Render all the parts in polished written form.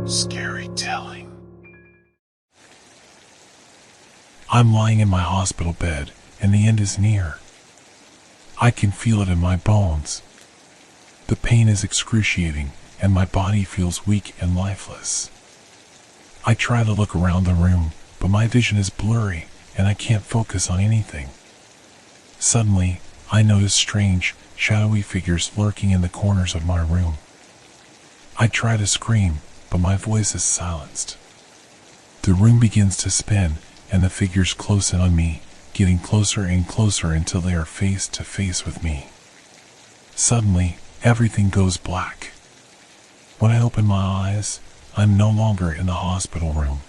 Scary telling. I'm lying in my hospital bed, and the end is near. I can feel it in my bones. The pain is excruciating, and my body feels weak and lifeless. I try to look around the room, but my vision is blurry, and I can't focus on anything. Suddenly, I notice strange, shadowy figures lurking in the corners of my room. I try to scream, but my voice is silenced. The room begins to spin, and the figures close in on me, getting closer and closer until they are face to face with me. Suddenly, everything goes black. When I open my eyes, I'm no longer in the hospital room.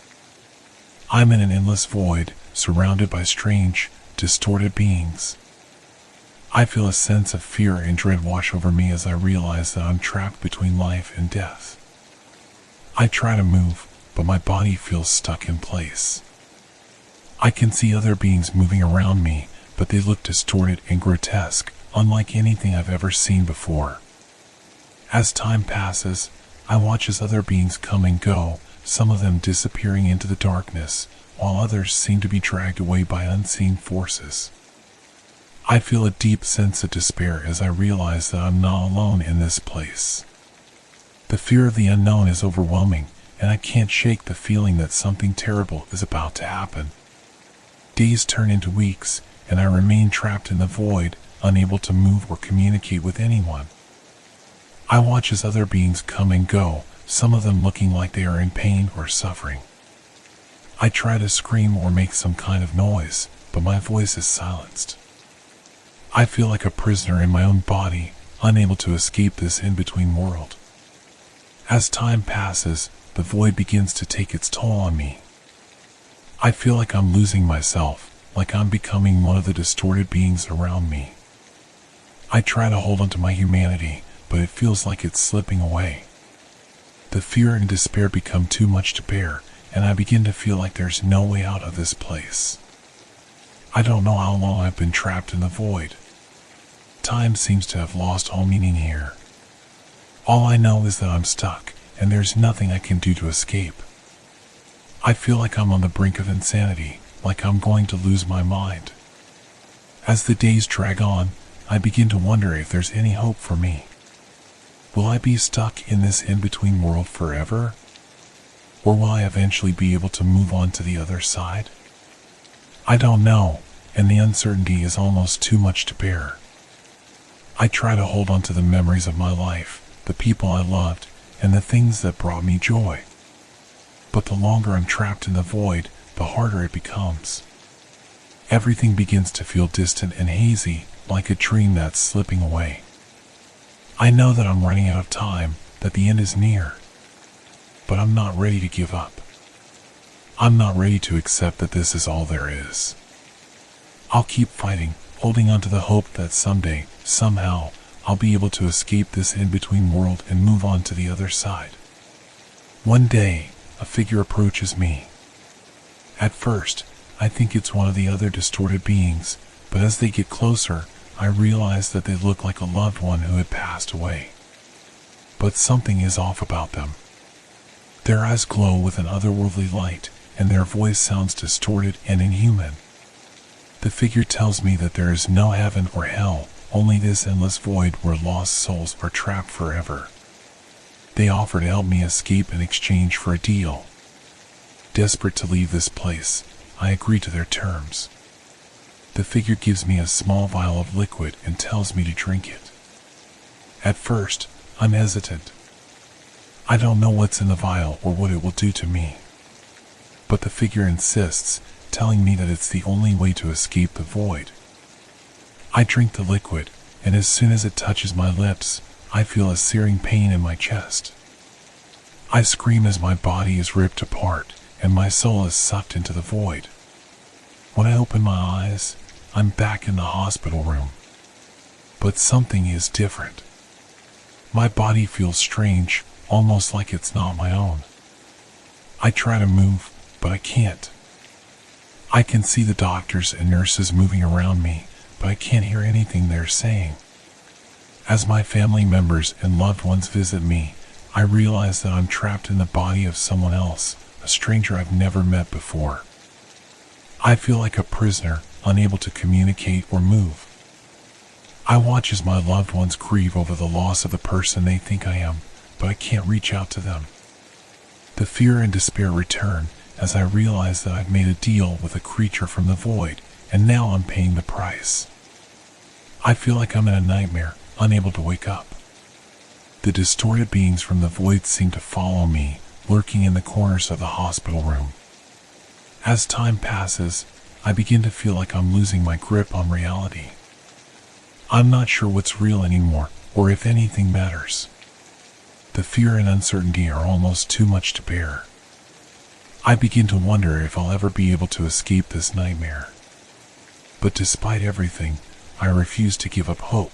I'm in an endless void, surrounded by strange, distorted beings. I feel a sense of fear and dread wash over me as I realize that I'm trapped between life and death. I try to move, but my body feels stuck in place. I can see other beings moving around me, but they look distorted and grotesque, unlike anything I've ever seen before. As time passes, I watch as other beings come and go, some of them disappearing into the darkness, while others seem to be dragged away by unseen forces. I feel a deep sense of despair as I realize that I'm not alone in this place. The fear of the unknown is overwhelming, and I can't shake the feeling that something terrible is about to happen. Days turn into weeks, and I remain trapped in the void, unable to move or communicate with anyone. I watch as other beings come and go, some of them looking like they are in pain or suffering. I try to scream or make some kind of noise, but my voice is silenced. I feel like a prisoner in my own body, unable to escape this in-between world. As time passes, the void begins to take its toll on me. I feel like I'm losing myself, like I'm becoming one of the distorted beings around me. I try to hold onto my humanity, but it feels like it's slipping away. The fear and despair become too much to bear, and I begin to feel like there's no way out of this place. I don't know how long I've been trapped in the void. Time seems to have lost all meaning here. All I know is that I'm stuck, and there's nothing I can do to escape. I feel like I'm on the brink of insanity, like I'm going to lose my mind. As the days drag on, I begin to wonder if there's any hope for me. Will I be stuck in this in-between world forever? Or will I eventually be able to move on to the other side? I don't know, and the uncertainty is almost too much to bear. I try to hold on to the memories of my life, the people I loved, and the things that brought me joy. But the longer I'm trapped in the void, the harder it becomes. Everything begins to feel distant and hazy, like a dream that's slipping away. I know that I'm running out of time, that the end is near. But I'm not ready to give up. I'm not ready to accept that this is all there is. I'll keep fighting, holding on to the hope that someday, somehow, I'll be able to escape this in-between world and move on to the other side. One day, a figure approaches me. At first, I think it's one of the other distorted beings, but as they get closer, I realize that they look like a loved one who had passed away. But something is off about them. Their eyes glow with an otherworldly light, and their voice sounds distorted and inhuman. The figure tells me that there is no heaven or hell, only this endless void where lost souls are trapped forever. They offer to help me escape in exchange for a deal. Desperate to leave this place, I agree to their terms. The figure gives me a small vial of liquid and tells me to drink it. At first, I'm hesitant. I don't know what's in the vial or what it will do to me. But the figure insists, telling me that it's the only way to escape the void. I drink the liquid, and as soon as it touches my lips, I feel a searing pain in my chest. I scream as my body is ripped apart, and my soul is sucked into the void. When I open my eyes, I'm back in the hospital room. But something is different. My body feels strange, almost like it's not my own. I try to move, but I can't. I can see the doctors and nurses moving around me, but I can't hear anything they're saying. As my family members and loved ones visit me, I realize that I'm trapped in the body of someone else, a stranger I've never met before. I feel like a prisoner, unable to communicate or move. I watch as my loved ones grieve over the loss of the person they think I am, but I can't reach out to them. The fear and despair return as I realize that I've made a deal with a creature from the void, and now I'm paying the price. I feel like I'm in a nightmare, unable to wake up. The distorted beings from the void seem to follow me, lurking in the corners of the hospital room. As time passes, I begin to feel like I'm losing my grip on reality. I'm not sure what's real anymore, or if anything matters. The fear and uncertainty are almost too much to bear. I begin to wonder if I'll ever be able to escape this nightmare. But despite everything, I refuse to give up hope.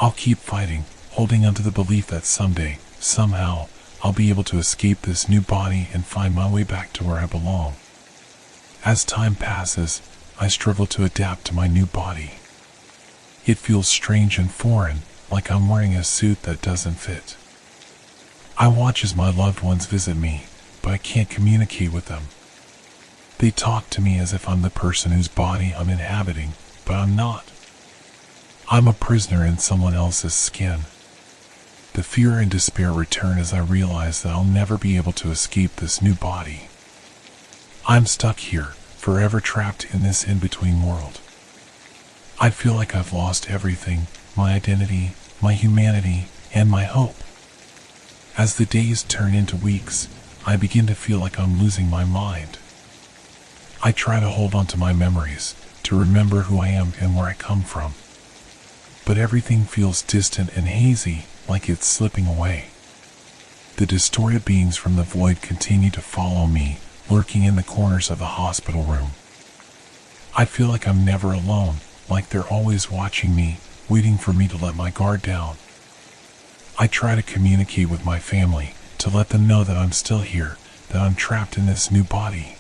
I'll keep fighting, holding on to the belief that someday, somehow, I'll be able to escape this new body and find my way back to where I belong. As time passes, I struggle to adapt to my new body. It feels strange and foreign, like I'm wearing a suit that doesn't fit. I watch as my loved ones visit me, but I can't communicate with them. They talk to me as if I'm the person whose body I'm inhabiting, but I'm not. I'm a prisoner in someone else's skin. The fear and despair return as I realize that I'll never be able to escape this new body. I'm stuck here, forever trapped in this in-between world. I feel like I've lost everything, my identity, my humanity, and my hope. As the days turn into weeks, I begin to feel like I'm losing my mind. I try to hold on to my memories, to remember who I am and where I come from. But everything feels distant and hazy, like it's slipping away. The distorted beings from the void continue to follow me, lurking in the corners of the hospital room. I feel like I'm never alone, like they're always watching me, waiting for me to let my guard down. I try to communicate with my family, to let them know that I'm still here, that I'm trapped in this new body.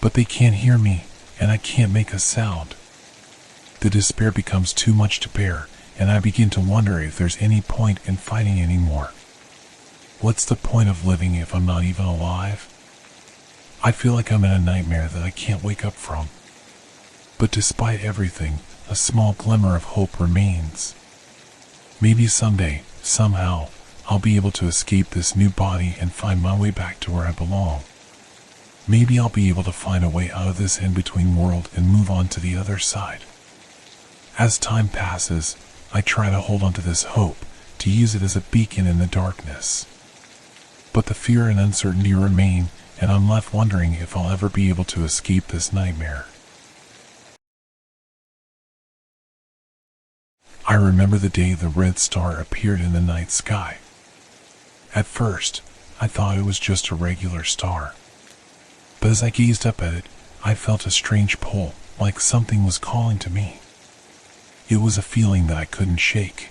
But they can't hear me, and I can't make a sound. The despair becomes too much to bear, and I begin to wonder if there's any point in fighting anymore. What's the point of living if I'm not even alive? I feel like I'm in a nightmare that I can't wake up from. But despite everything, a small glimmer of hope remains. Maybe someday, somehow, I'll be able to escape this new body and find my way back to where I belong. Maybe I'll be able to find a way out of this in-between world and move on to the other side. As time passes, I try to hold on to this hope, to use it as a beacon in the darkness. But the fear and uncertainty remain, and I'm left wondering if I'll ever be able to escape this nightmare. I remember the day the red star appeared in the night sky. At first, I thought it was just a regular star. But as I gazed up at it, I felt a strange pull, like something was calling to me. It was a feeling that I couldn't shake.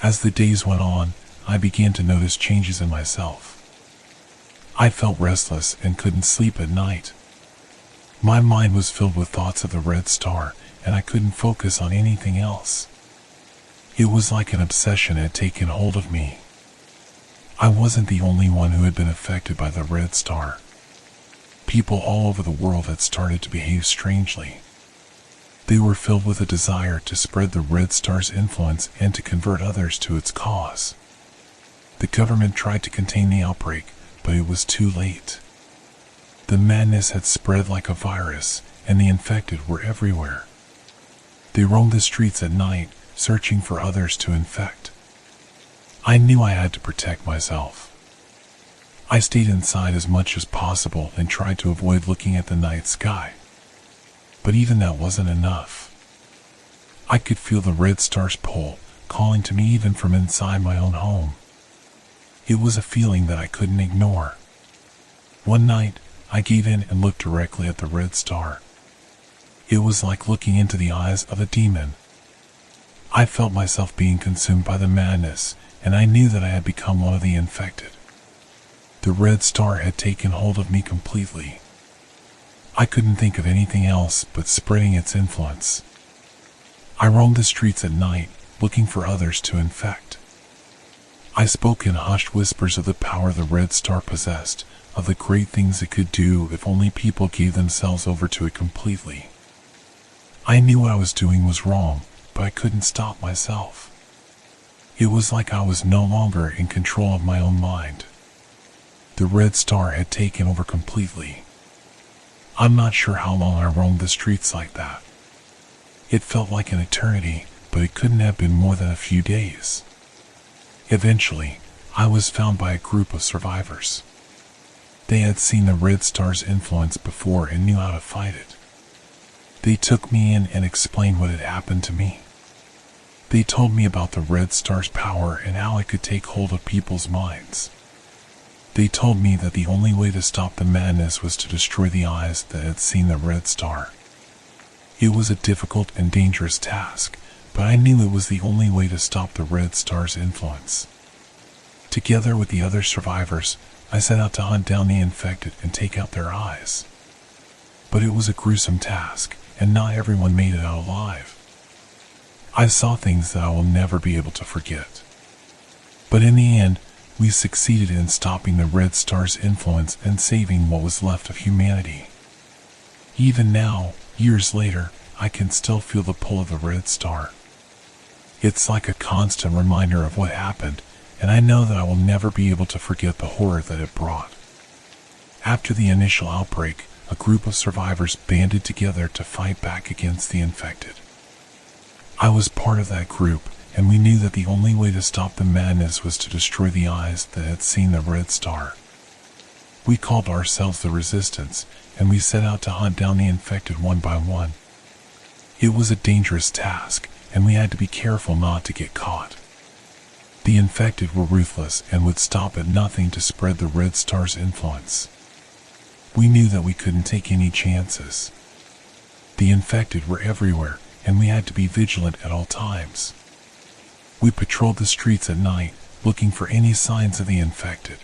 As the days went on, I began to notice changes in myself. I felt restless and couldn't sleep at night. My mind was filled with thoughts of the red star, and I couldn't focus on anything else. It was like an obsession had taken hold of me. I wasn't the only one who had been affected by the red star. People all over the world had started to behave strangely. They were filled with a desire to spread the red star's influence and to convert others to its cause. The government tried to contain the outbreak, but it was too late. The madness had spread like a virus, and the infected were everywhere. They roamed the streets at night, searching for others to infect. I knew I had to protect myself. I stayed inside as much as possible and tried to avoid looking at the night sky. But even that wasn't enough. I could feel the red star's pull, calling to me even from inside my own home. It was a feeling that I couldn't ignore. One night, I gave in and looked directly at the red star. It was like looking into the eyes of a demon. I felt myself being consumed by the madness, and I knew that I had become one of the infected. The red star had taken hold of me completely. I couldn't think of anything else but spreading its influence. I roamed the streets at night, looking for others to infect. I spoke in hushed whispers of the power the Red Star possessed, of the great things it could do if only people gave themselves over to it completely. I knew what I was doing was wrong, but I couldn't stop myself. It was like I was no longer in control of my own mind. The Red Star had taken over completely. I'm not sure how long I roamed the streets like that. It felt like an eternity, but it couldn't have been more than a few days. Eventually, I was found by a group of survivors. They had seen the Red Star's influence before and knew how to fight it. They took me in and explained what had happened to me. They told me about the Red Star's power and how it could take hold of people's minds. They told me that the only way to stop the madness was to destroy the eyes that had seen the Red Star. It was a difficult and dangerous task, but I knew it was the only way to stop the Red Star's influence. Together with the other survivors, I set out to hunt down the infected and take out their eyes. But it was a gruesome task, and not everyone made it out alive. I saw things that I will never be able to forget. But in the end, we succeeded in stopping the Red Star's influence and saving what was left of humanity. Even now, years later, I can still feel the pull of the Red Star. It's like a constant reminder of what happened, and I know that I will never be able to forget the horror that it brought. After the initial outbreak, a group of survivors banded together to fight back against the infected. I was part of that group, and we knew that the only way to stop the madness was to destroy the eyes that had seen the Red Star. We called ourselves the Resistance, and we set out to hunt down the infected one by one. It was a dangerous task, and we had to be careful not to get caught. The infected were ruthless and would stop at nothing to spread the Red Star's influence. We knew that we couldn't take any chances. The infected were everywhere, and we had to be vigilant at all times. We patrolled the streets at night, looking for any signs of the infected.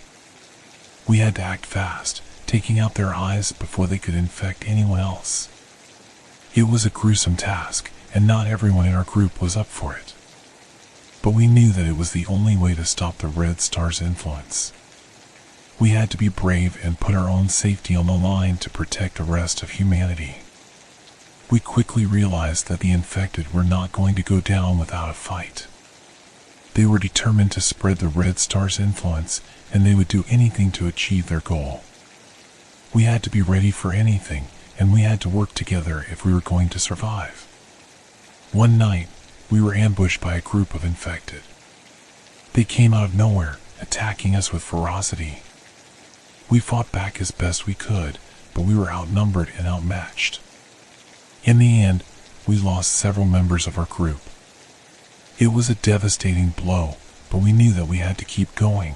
We had to act fast, taking out their eyes before they could infect anyone else. It was a gruesome task, and not everyone in our group was up for it. But we knew that it was the only way to stop the Red Star's influence. We had to be brave and put our own safety on the line to protect the rest of humanity. We quickly realized that the infected were not going to go down without a fight. They were determined to spread the Red Star's influence, and they would do anything to achieve their goal. We had to be ready for anything, and we had to work together if we were going to survive. One night, we were ambushed by a group of infected. They came out of nowhere, attacking us with ferocity. We fought back as best we could, but we were outnumbered and outmatched. In the end, we lost several members of our group. It was a devastating blow, but we knew that we had to keep going.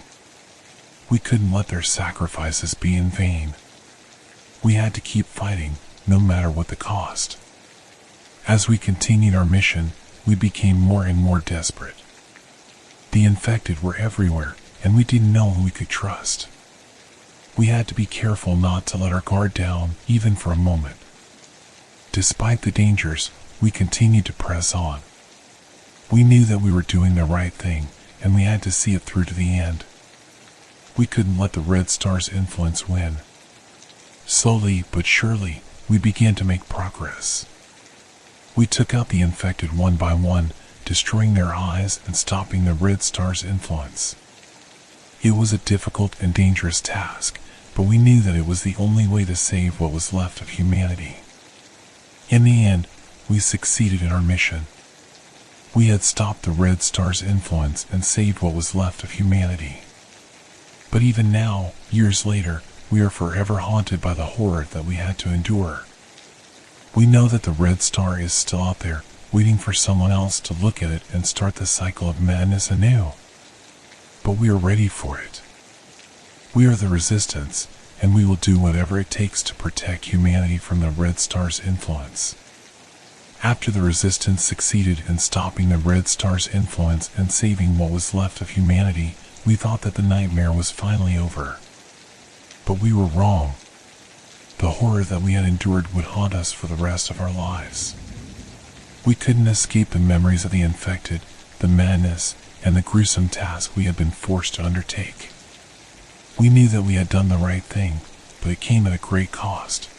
We couldn't let their sacrifices be in vain. We had to keep fighting, no matter what the cost. As we continued our mission, we became more and more desperate. The infected were everywhere, and we didn't know who we could trust. We had to be careful not to let our guard down, even for a moment. Despite the dangers, we continued to press on. We knew that we were doing the right thing, and we had to see it through to the end. We couldn't let the Red Star's influence win. Slowly but surely, we began to make progress. We took out the infected one by one, destroying their eyes and stopping the Red Star's influence. It was a difficult and dangerous task, but we knew that it was the only way to save what was left of humanity. In the end, we succeeded in our mission. We had stopped the Red Star's influence and saved what was left of humanity. But even now, years later, we are forever haunted by the horror that we had to endure. We know that the Red Star is still out there, waiting for someone else to look at it and start the cycle of madness anew. But we are ready for it. We are the Resistance, and we will do whatever it takes to protect humanity from the Red Star's influence. After the Resistance succeeded in stopping the Red Star's influence and saving what was left of humanity, we thought that the nightmare was finally over. But we were wrong. The horror that we had endured would haunt us for the rest of our lives. We couldn't escape the memories of the infected, the madness, and the gruesome task we had been forced to undertake. We knew that we had done the right thing, but it came at a great cost.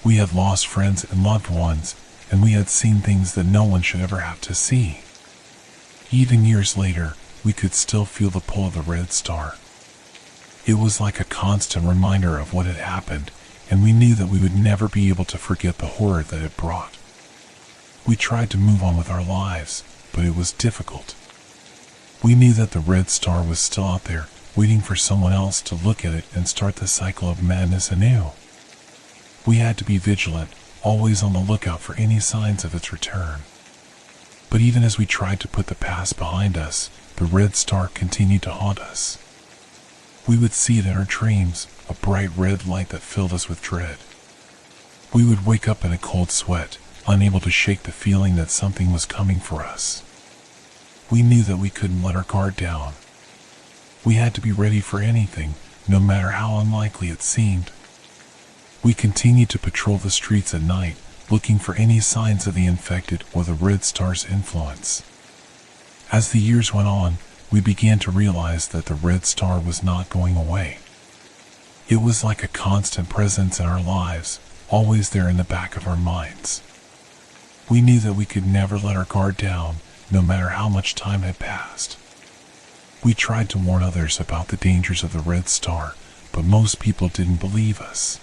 We had lost friends and loved ones, and we had seen things that no one should ever have to see. Even years later, we could still feel the pull of the red star. It was like a constant reminder of what had happened, and we knew that we would never be able to forget the horror that it brought. We tried to move on with our lives, but it was difficult. We knew that the red star was still out there, waiting for someone else to look at it and start the cycle of madness anew. We had to be vigilant, always on the lookout for any signs of its return. But even as we tried to put the past behind us, the red star continued to haunt us. We would see it in our dreams, a bright red light that filled us with dread. We would wake up in a cold sweat, unable to shake the feeling that something was coming for us. We knew that we couldn't let our guard down. We had to be ready for anything, no matter how unlikely it seemed. We continued to patrol the streets at night, looking for any signs of the infected or the red star's influence. As the years went on, we began to realize that the red star was not going away. It was like a constant presence in our lives, always there in the back of our minds. We knew that we could never let our guard down, no matter how much time had passed. We tried to warn others about the dangers of the red star, but most people didn't believe us.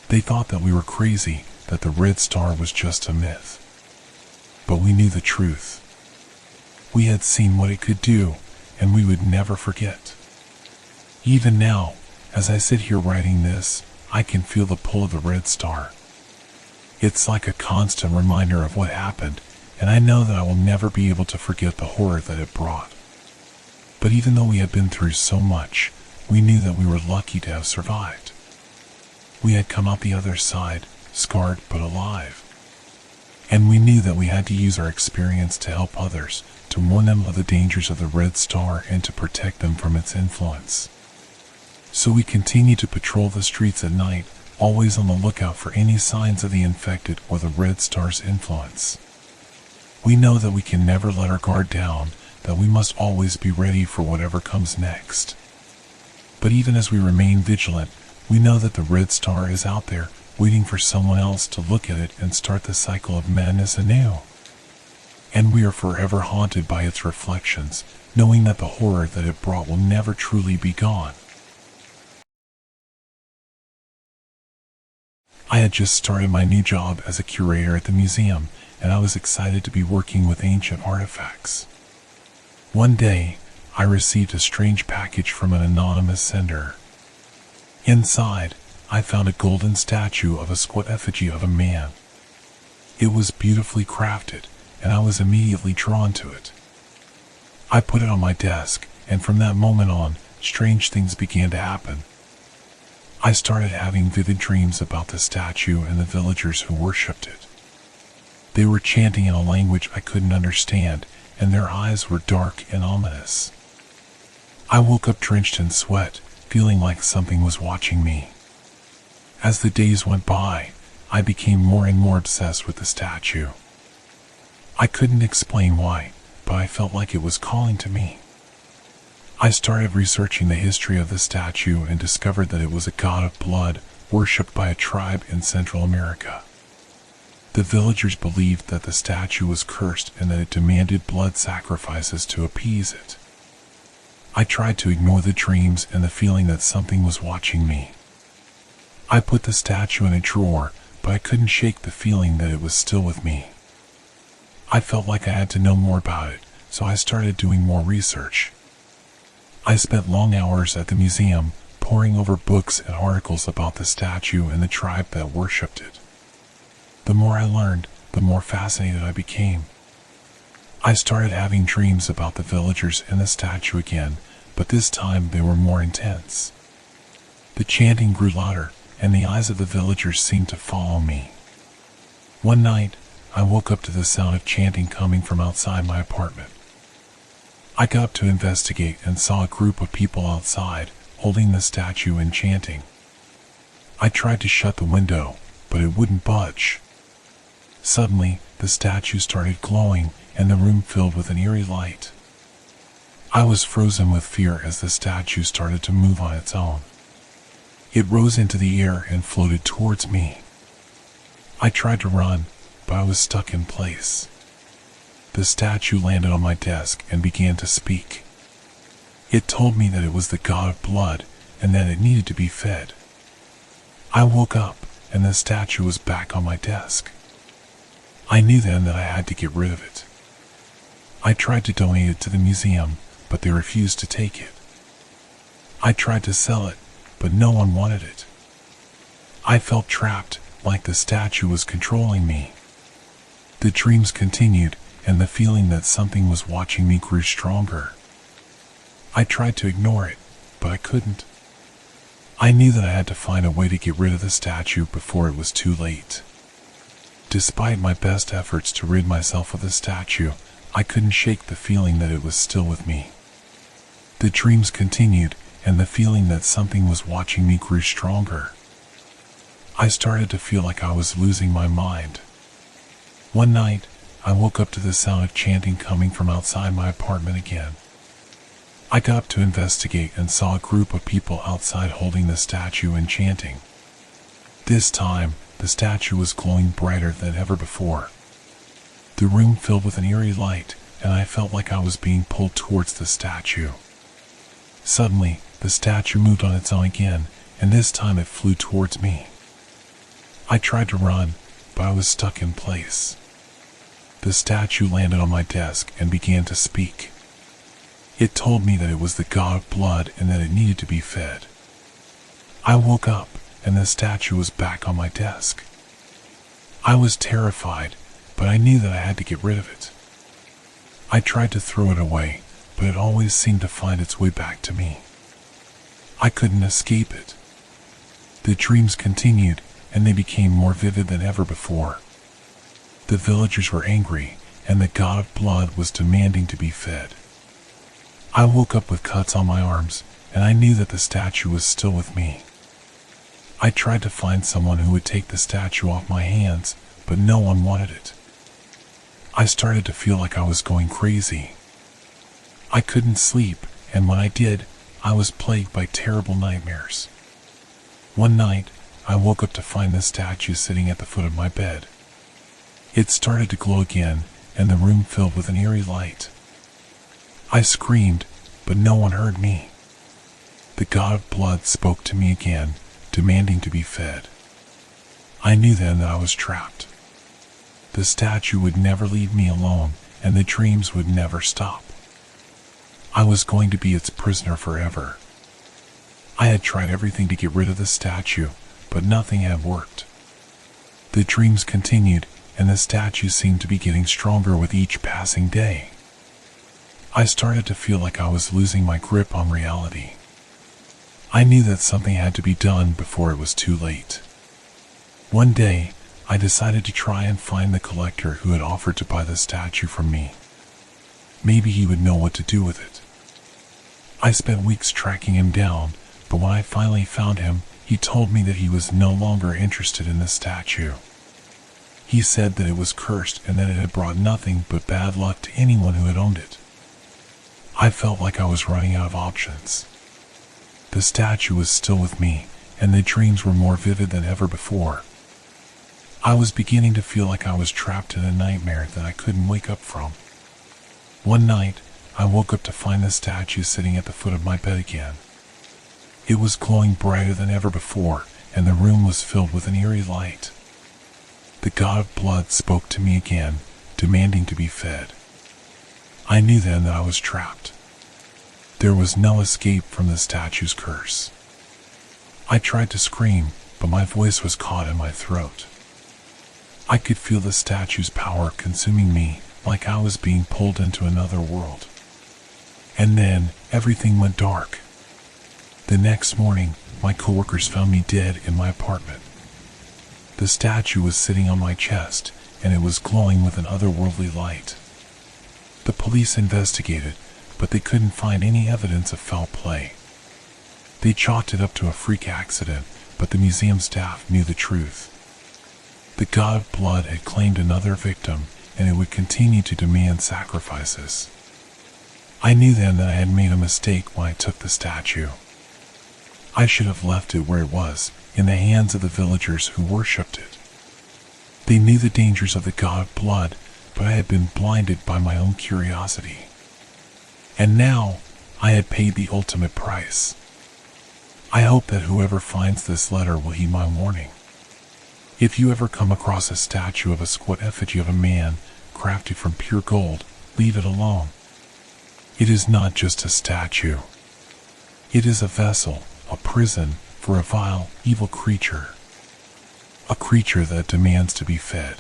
They thought that we were crazy, that the red star was just a myth. But we knew the truth. We had seen what it could do, and we would never forget. Even now, as I sit here writing this, I can feel the pull of the red star. It's like a constant reminder of what happened, and I know that I will never be able to forget the horror that it brought. But even though we had been through so much, we knew that we were lucky to have survived. We had come out the other side, scarred but alive. And we knew that we had to use our experience to help others, to warn them of the dangers of the red star and to protect them from its influence. So we continued to patrol the streets at night, always on the lookout for any signs of the infected or the red star's influence. We know that we can never let our guard down, that we must always be ready for whatever comes next. But even as we remain vigilant, we know that the red star is out there, waiting for someone else to look at it and start the cycle of madness anew. And we are forever haunted by its reflections, knowing that the horror that it brought will never truly be gone. I had just started my new job as a curator at the museum, and I was excited to be working with ancient artifacts. One day, I received a strange package from an anonymous sender. Inside, I found a golden statue of a squat effigy of a man. It was beautifully crafted, and I was immediately drawn to it. I put it on my desk, and from that moment on, strange things began to happen. I started having vivid dreams about the statue and the villagers who worshipped it. They were chanting in a language I couldn't understand, and their eyes were dark and ominous. I woke up drenched in sweat, feeling like something was watching me. As the days went by, I became more and more obsessed with the statue. I couldn't explain why, but I felt like it was calling to me. I started researching the history of the statue and discovered that it was a god of blood, worshipped by a tribe in Central America. The villagers believed that the statue was cursed and that it demanded blood sacrifices to appease it. I tried to ignore the dreams and the feeling that something was watching me. I put the statue in a drawer, but I couldn't shake the feeling that it was still with me. I felt like I had to know more about it, so I started doing more research. I spent long hours at the museum, poring over books and articles about the statue and the tribe that worshipped it. The more I learned, the more fascinated I became. I started having dreams about the villagers and the statue again, but this time they were more intense. The chanting grew louder, and the eyes of the villagers seemed to follow me. One night, I woke up to the sound of chanting coming from outside my apartment. I got up to investigate and saw a group of people outside, holding the statue and chanting. I tried to shut the window, but it wouldn't budge. Suddenly, the statue started glowing, and the room filled with an eerie light. I was frozen with fear as the statue started to move on its own. It rose into the air and floated towards me. I tried to run, but I was stuck in place. The statue landed on my desk and began to speak. It told me that it was the god of blood and that it needed to be fed. I woke up and the statue was back on my desk. I knew then that I had to get rid of it. I tried to donate it to the museum, but they refused to take it. I tried to sell it, but no one wanted it. I felt trapped, like the statue was controlling me. The dreams continued, and the feeling that something was watching me grew stronger. I tried to ignore it, but I couldn't. I knew that I had to find a way to get rid of the statue before it was too late. Despite my best efforts to rid myself of the statue, I couldn't shake the feeling that it was still with me. The dreams continued, and the feeling that something was watching me grew stronger. I started to feel like I was losing my mind. One night, I woke up to the sound of chanting coming from outside my apartment again. I got up to investigate and saw a group of people outside holding the statue and chanting. This time, the statue was glowing brighter than ever before. The room filled with an eerie light, and I felt like I was being pulled towards the statue. Suddenly, the statue moved on its own again, and this time it flew towards me. I tried to run, but I was stuck in place. The statue landed on my desk and began to speak. It told me that it was the god of blood and that it needed to be fed. I woke up, and the statue was back on my desk. I was terrified, but I knew that I had to get rid of it. I tried to throw it away, but it always seemed to find its way back to me. I couldn't escape it. The dreams continued, and they became more vivid than ever before. The villagers were angry, and the god of blood was demanding to be fed. I woke up with cuts on my arms, and I knew that the statue was still with me. I tried to find someone who would take the statue off my hands, but no one wanted it. I started to feel like I was going crazy. I couldn't sleep, and when I did, I was plagued by terrible nightmares. One night, I woke up to find the statue sitting at the foot of my bed. It started to glow again, and the room filled with an eerie light. I screamed, but no one heard me. The god of blood spoke to me again, demanding to be fed. I knew then that I was trapped. The statue would never leave me alone, and the dreams would never stop. I was going to be its prisoner forever. I had tried everything to get rid of the statue, but nothing had worked. The dreams continued, and the statue seemed to be getting stronger with each passing day. I started to feel like I was losing my grip on reality. I knew that something had to be done before it was too late. One day, I decided to try and find the collector who had offered to buy the statue from me. Maybe he would know what to do with it. I spent weeks tracking him down, but when I finally found him, he told me that he was no longer interested in the statue. He said that it was cursed and that it had brought nothing but bad luck to anyone who had owned it. I felt like I was running out of options. The statue was still with me, and the dreams were more vivid than ever before. I was beginning to feel like I was trapped in a nightmare that I couldn't wake up from. One night, I woke up to find the statue sitting at the foot of my bed again. It was glowing brighter than ever before, and the room was filled with an eerie light. The god of blood spoke to me again, demanding to be fed. I knew then that I was trapped. There was no escape from the statue's curse. I tried to scream, but my voice was caught in my throat. I could feel the statue's power consuming me, like I was being pulled into another world. And then, everything went dark. The next morning, my coworkers found me dead in my apartment. The statue was sitting on my chest, and it was glowing with an otherworldly light. The police investigated, but they couldn't find any evidence of foul play. They chalked it up to a freak accident, but the museum staff knew the truth. The god of blood had claimed another victim, and it would continue to demand sacrifices. I knew then that I had made a mistake when I took the statue. I should have left it where it was, in the hands of the villagers who worshipped it. They knew the dangers of the god of blood, but I had been blinded by my own curiosity. And now, I had paid the ultimate price. I hope that whoever finds this letter will heed my warning. If you ever come across a statue of a squat effigy of a man, crafted from pure gold, leave it alone. It is not just a statue. It is a vessel, a prison, for a vile, evil creature. A creature that demands to be fed.